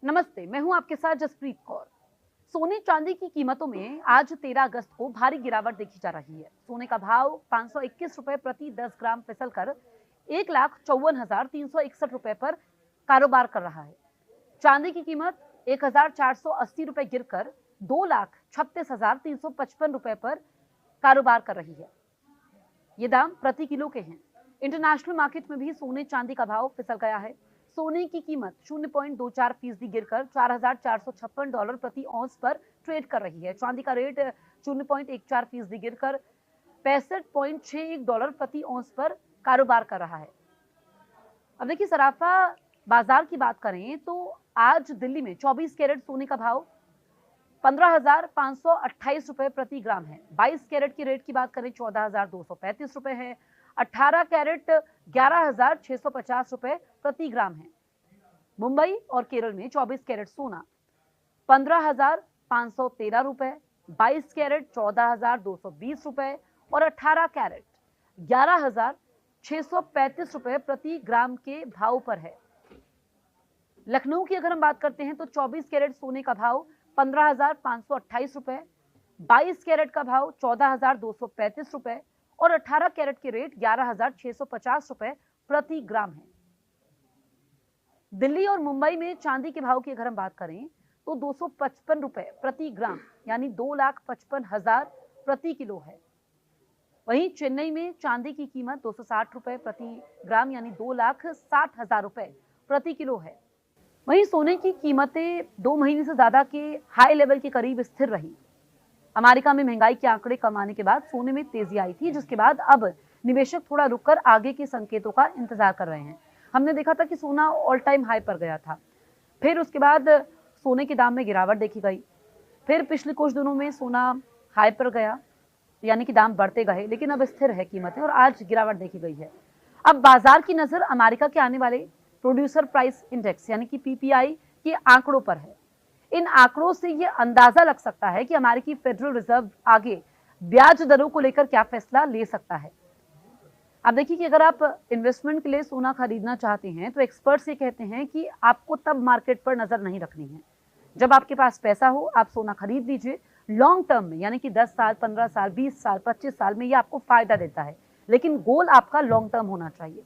नमस्ते, मैं हूं आपके साथ जसप्रीत कौर। सोने चांदी की कीमतों में आज 13 अगस्त को भारी गिरावट देखी जा रही है। सोने का भाव 521 रुपए प्रति 10 ग्राम फिसलकर 1,54,361 रुपए पर कारोबार कर रहा है। चांदी की कीमत 1,480 रुपए गिरकर 2,36,355 रुपए पर कारोबार कर रही है। ये दाम प्रति किलो के हैं। इंटरनेशनल मार्केट में भी सोने चांदी का भाव फिसल गया है। सोने की कीमत 0.24% गिरकर $4,456 प्रति औंस पर ट्रेड कर रही है। चांदी का रेट 0.14% गिरकर $65.61 प्रति औंस पर कारोबार कर रहा है। अब देखिए, सराफा बाजार की बात करें तो आज दिल्ली में 24 कैरेट सोने का भाव 15,528 रुपए प्रति ग्राम है। 22 कैरेट की रेट की बात करें 14,235 रुपए है। 18 कैरेट 11,650 रुपए प्रति ग्राम है। मुंबई और केरल में 24 कैरेट सोना 15,513 रुपए, 22 कैरेट 14,220 रुपए और 18 कैरेट 11,635 रुपए प्रति ग्राम के भाव पर है। लखनऊ की अगर हम बात करते हैं तो 24 कैरेट सोने का भाव 15,528 रुपए, 22 कैरेट का भाव 14,235 रुपए और 18 कैरेट के रेट 11,650 रुपए प्रति ग्राम है। दिल्ली और मुंबई में चांदी के भाव की अगर हम बात करें तो 255 रुपए प्रति ग्राम यानी 2,55,000 प्रति किलो है। वहीं चेन्नई में चांदी की कीमत 260 रुपए प्रति ग्राम यानी 2,60,000 रुपए प्रति किलो है। वहीं सोने की कीमतें 2 महीने से ज्यादा के हाई लेवल के करीब स्थिर रही। अमेरिका में महंगाई के आंकड़े कम आने के बाद सोने में तेजी आई थी, जिसके बाद अब निवेशक थोड़ा रुककर आगे के संकेतों का इंतजार कर रहे हैं। हमने देखा था कि सोना ऑल टाइम हाई पर गया था, फिर उसके बाद सोने के दाम में गिरावट देखी गई, फिर पिछले कुछ दिनों में सोना हाई पर गया यानी कि दाम बढ़ते गए, लेकिन अब स्थिर है कीमतें और आज गिरावट देखी गई है। अब बाजार की नजर अमेरिका के आने वाले प्रोड्यूसर प्राइस इंडेक्स यानी कि पीपीआई के आंकड़ों पर है। इन आंकड़ों से यह अंदाजा लग सकता है कि अमेरिकी फेडरल रिजर्व आगे ब्याज दरों को लेकर क्या फैसला ले सकता है। अब देखिए कि अगर आप इन्वेस्टमेंट के लिए सोना खरीदना चाहते हैं तो एक्सपर्ट्स ये कहते हैं कि आपको तब मार्केट पर नजर नहीं रखनी है जब आपके पास पैसा हो। आप सोना खरीद लीजिए लॉन्ग टर्म में, यानी कि 10 साल, 15 साल, 20 साल, 25 साल में ये आपको फायदा देता है, लेकिन गोल आपका लॉन्ग टर्म होना चाहिए।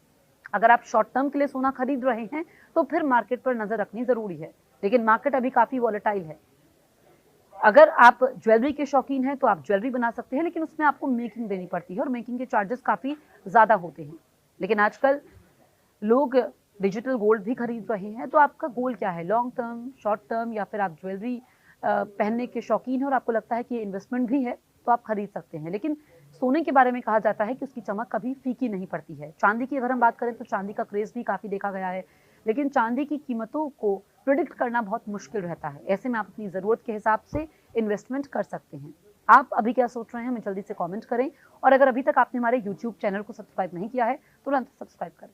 अगर आप शॉर्ट टर्म के लिए सोना खरीद रहे हैं तो फिर मार्केट पर नजर रखनी जरूरी है, लेकिन मार्केट अभी काफी वॉलेटाइल है। अगर आप ज्वेलरी के शौकीन हैं तो आप ज्वेलरी बना सकते हैं, लेकिन उसमें आपको मेकिंग देनी पड़ती है और मेकिंग के चार्जेस काफी ज्यादा होते हैं। लेकिन आजकल लोग डिजिटल गोल्ड भी खरीद रहे हैं। तो आपका गोल क्या है, लॉन्ग टर्म, शॉर्ट टर्म, या फिर आप ज्वेलरी पहनने के शौकीन हैं और आपको लगता है कि ये इन्वेस्टमेंट भी है तो आप खरीद सकते हैं। लेकिन सोने के बारे में कहा जाता है कि उसकी चमक कभी फीकी नहीं पड़ती है। चांदी की अगर हम बात करें तो चांदी का क्रेज भी काफी देखा गया है, लेकिन चांदी की कीमतों को प्रिडिक्ट करना बहुत मुश्किल रहता है। ऐसे में आप अपनी जरूरत के हिसाब से इन्वेस्टमेंट कर सकते हैं। आप अभी क्या सोच रहे हैं, हमें जल्दी से कमेंट करें और अगर अभी तक आपने हमारे YouTube चैनल को सब्सक्राइब नहीं किया है तुरंत सब्सक्राइब करें।